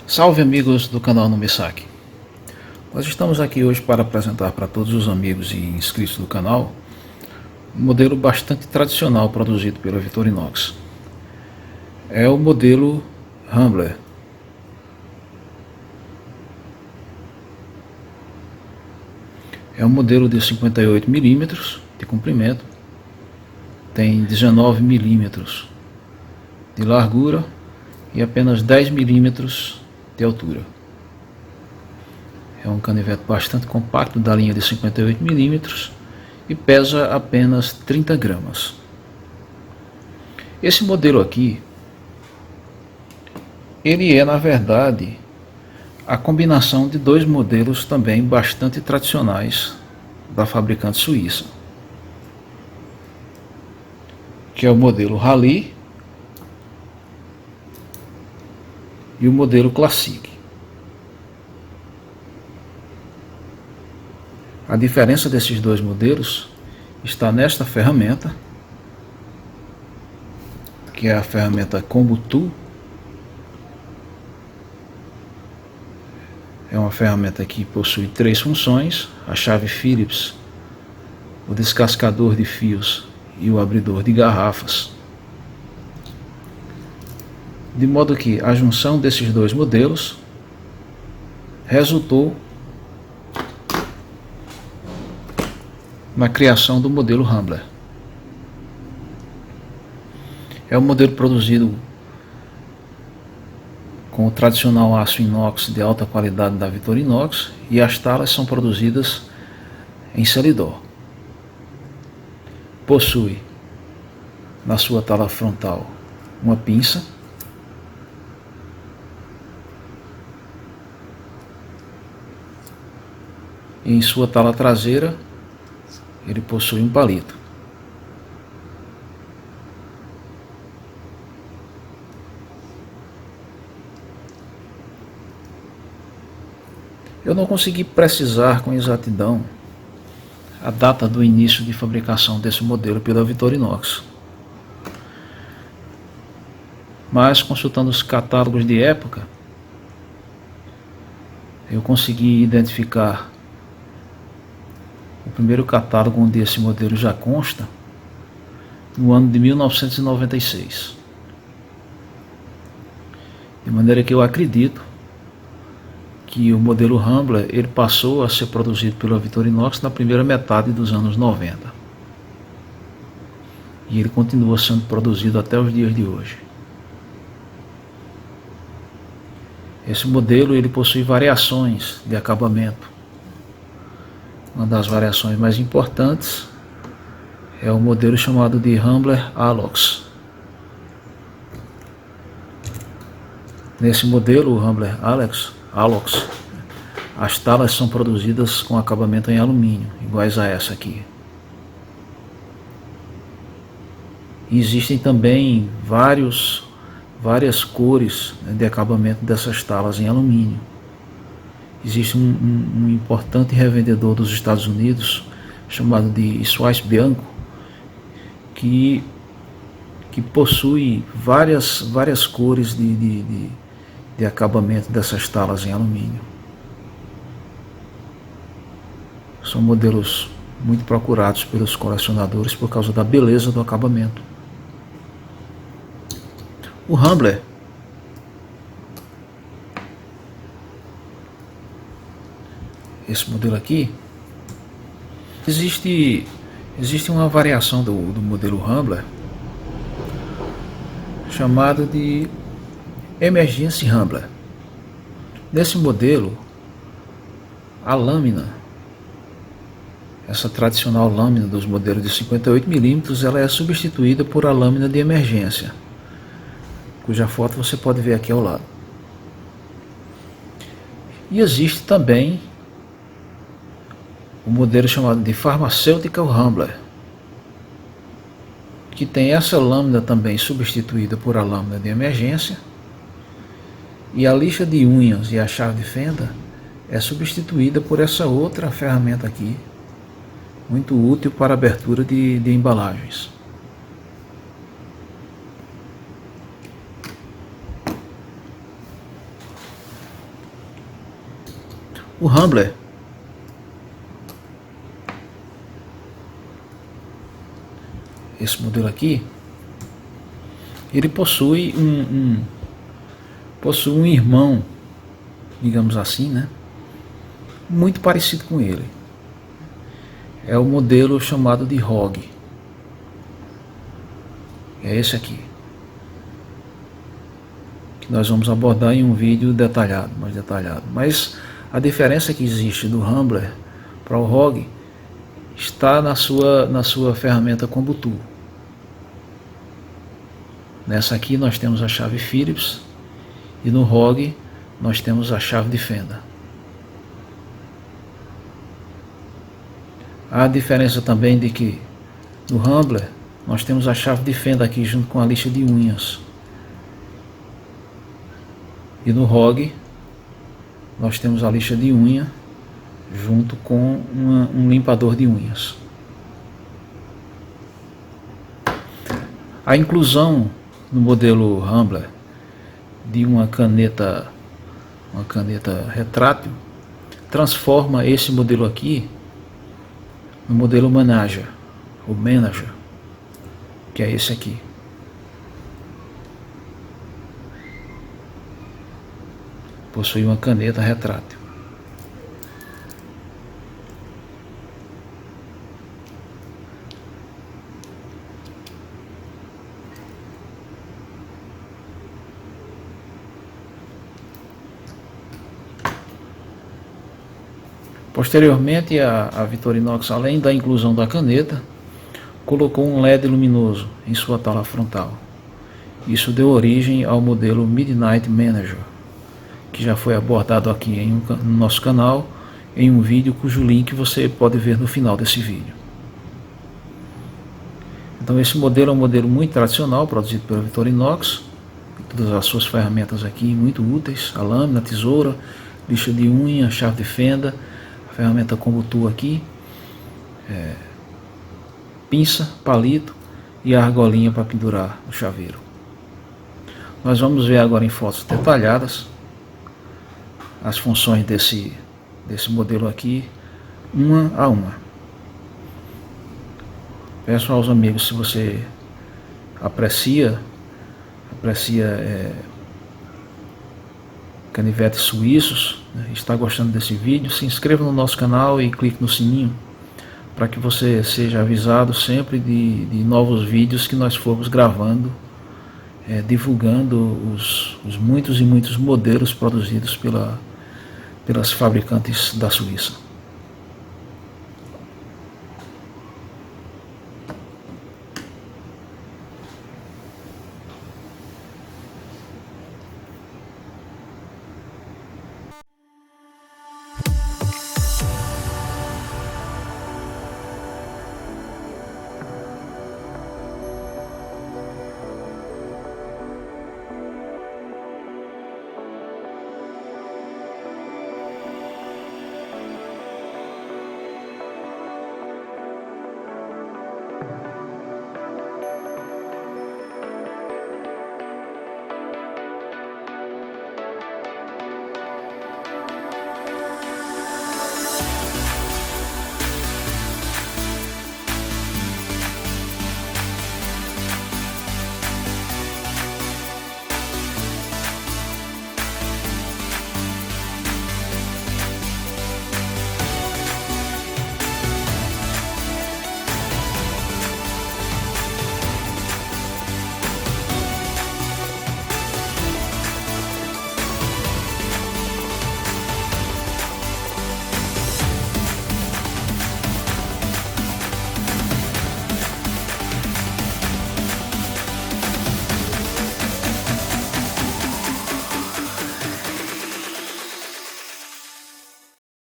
Salve amigos do canal No Me Saque. Nós estamos aqui hoje para apresentar para todos os amigos e inscritos do canal um modelo bastante tradicional produzido pela Victorinox. É o modelo Rambler. É um modelo de 58 mm de comprimento, tem 19 mm de largura e apenas 10 mm de altura. É um canivete bastante compacto da linha de 58 mm e pesa apenas 30 gramas. Esse modelo aqui, ele é na verdade a combinação de dois modelos também bastante tradicionais da fabricante suíça, que é o modelo Rally e o modelo Classic. A diferença desses dois modelos está nesta ferramenta, que é a ferramenta Combo Tool. É uma ferramenta que possui três funções: a chave Phillips, o descascador de fios e o abridor de garrafas. De modo que a junção desses dois modelos resultou na criação do modelo Rambler. É um modelo produzido com o tradicional aço inox de alta qualidade da Victorinox, e as talas são produzidas em Celidor. Possui na sua tala frontal uma pinça, e em sua tala traseira ele possui um palito. Eu não consegui precisar com exatidão a data do início de fabricação desse modelo pela Victorinox, mas consultando os catálogos de época, eu consegui identificar o primeiro catálogo onde esse modelo já consta, no ano de 1996. De maneira que eu acredito que o modelo Rambler ele passou a ser produzido pela Victorinox na primeira metade dos anos 90. E ele continua sendo produzido até os dias de hoje. Esse modelo ele possui variações de acabamento. Uma das variações mais importantes é o modelo chamado de Rambler Alox. Nesse modelo, o Rambler Alox, as talas são produzidas com acabamento em alumínio, iguais a essa aqui. E existem também várias cores de acabamento dessas talas em alumínio. Existe um importante revendedor dos Estados Unidos chamado de Schwarz Bianco, que possui várias cores de acabamento dessas talas em alumínio. São modelos muito procurados pelos colecionadores por causa da beleza do acabamento. O Rambler esse modelo aqui, existe uma variação do modelo Rambler chamado de Emergency Rambler. Nesse modelo, a lâmina, essa tradicional lâmina dos modelos de 58 mm, ela é substituída por a lâmina de emergência, cuja foto você pode ver aqui ao lado. E existe também o modelo chamado de Pharmaceutical Rambler, que tem essa lâmina também substituída por a lâmina de emergência, E a lixa de unhas e a chave de fenda é substituída por essa outra ferramenta aqui, muito útil para abertura de embalagens. O Rambler esse modelo aqui, ele possui um irmão, digamos assim, né? Muito parecido com ele. É o modelo chamado de ROG. É esse aqui, que nós vamos abordar em um vídeo detalhado, mais detalhado. Mas a diferença que existe do Rambler para o ROG está na sua ferramenta combo tool. Nessa aqui nós temos a chave Phillips e no ROG nós temos a chave de fenda. Há a diferença também de que no Rambler nós temos a chave de fenda aqui junto com a lixa de unhas. E no ROG nós temos a lixa de unha junto com um limpador de unhas. A inclusão no modelo Rambler de uma caneta retrátil transforma esse modelo aqui no modelo Manager, o Manager, que é esse aqui. Possui uma caneta retrátil. Posteriormente, a Victorinox, além da inclusão da caneta, colocou um LED luminoso em sua tala frontal. Isso deu origem ao modelo Midnight Manager, que já foi abordado aqui no nosso canal, em um vídeo cujo link você pode ver no final desse vídeo. Então esse modelo é um modelo muito tradicional, produzido pela Victorinox, todas as suas ferramentas aqui muito úteis, a lâmina, a tesoura, lixa de unha, chave de fenda, a ferramenta combo tool aqui, pinça, palito e a argolinha para pendurar no chaveiro. Nós vamos ver agora em fotos detalhadas as funções desse modelo aqui, uma a uma. Peço aos amigos, se você aprecia canivetes suíços, né, está gostando desse vídeo, se inscreva no nosso canal e clique no sininho para que você seja avisado sempre de novos vídeos que nós formos gravando, divulgando os muitos e muitos modelos produzidos pelas fabricantes da Suíça.